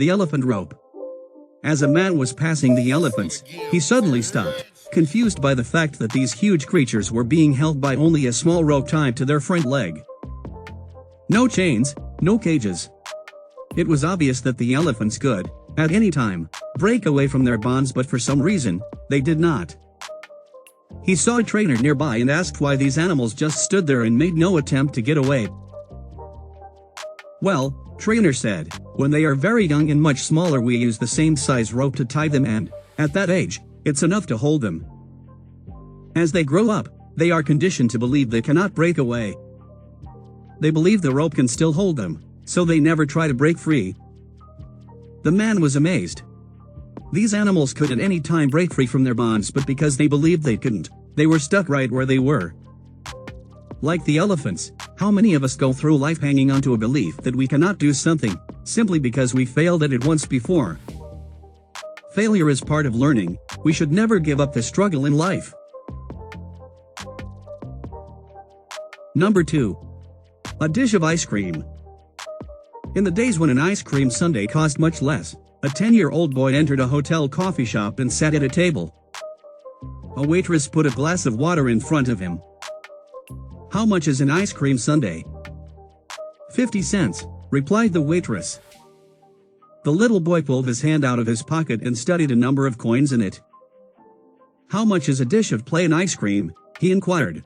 the elephant rope. As a man was passing the elephants, he suddenly stopped, confused by the fact that these huge creatures were being held by only a small rope tied to their front leg. No chains, no cages. It was obvious that the elephants could, at any time, break away from their bonds, but for some reason, they did not. He saw a trainer nearby and asked why these animals just stood there and made no attempt to get away. Well, trainer said, when they are very young and much smaller we use the same size rope to tie them, and, at that age, it's enough to hold them. As they grow up, they are conditioned to believe they cannot break away. They believe the rope can still hold them, so they never try to break free. The man was amazed. These animals could at any time break free from their bonds, but because they believed they couldn't, they were stuck right where they were. Like the elephants, how many of us go through life hanging onto a belief that we cannot do something, simply because we failed at it once before? Failure is part of learning. We should never give up the struggle in life. Number 2. A dish of ice cream. In the days when an ice cream sundae cost much less, a 10-year-old boy entered a hotel coffee shop and sat at a table. A waitress put a glass of water in front of him. "How much is an ice cream sundae?" "50 cents, replied the waitress. The little boy pulled his hand out of his pocket and studied a number of coins in it. "How much is a dish of plain ice cream?" he inquired.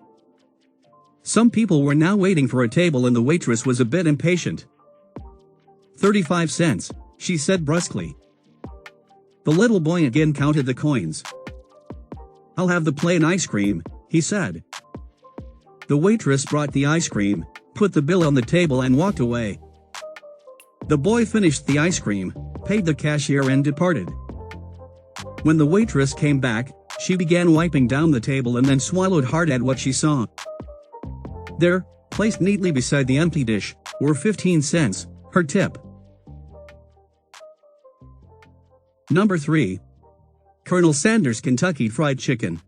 Some people were now waiting for a table and the waitress was a bit impatient. 35 cents, she said brusquely. The little boy again counted the coins. "I'll have the plain ice cream," he said. The waitress brought the ice cream, put the bill on the table and walked away. The boy finished the ice cream, paid the cashier and departed. When the waitress came back, she began wiping down the table and then swallowed hard at what she saw. There, placed neatly beside the empty dish, were 15 cents, her tip. Number 3. Colonel Sanders' Kentucky Fried Chicken.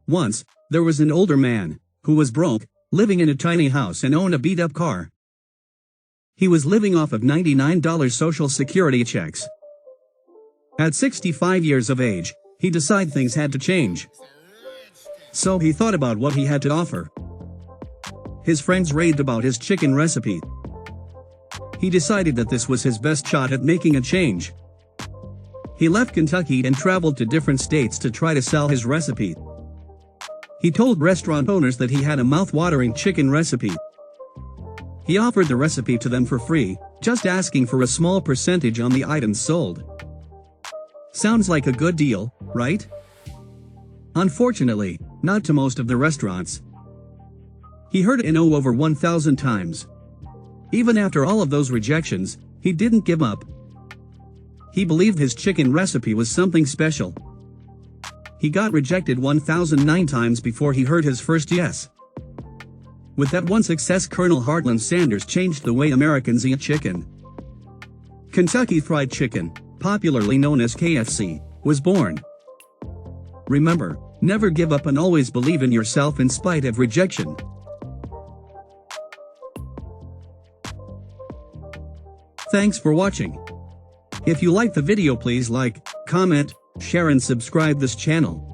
Once, there was an older man, who was broke, living in a tiny house and owned a beat-up car. He was living off of $99 Social Security checks. At 65 years of age, he decided things had to change. So he thought about what he had to offer. His friends raved about his chicken recipe. He decided that this was his best shot at making a change. He left Kentucky and traveled to different states to try to sell his recipe. He told restaurant owners that he had a mouth-watering chicken recipe. He offered the recipe to them for free, just asking for a small percentage on the items sold. Sounds like a good deal, right? Unfortunately, not to most of the restaurants. He heard no over 1,000 times. Even after all of those rejections, he didn't give up. He believed his chicken recipe was something special. He got rejected 1,009 times before he heard his first yes. With that one success, Colonel Heartland Sanders changed the way Americans eat chicken. Kentucky Fried Chicken, popularly known as KFC, was born. Remember, never give up and always believe in yourself in spite of rejection. Thanks for watching. If you liked the video, please like, comment, share and subscribe this channel.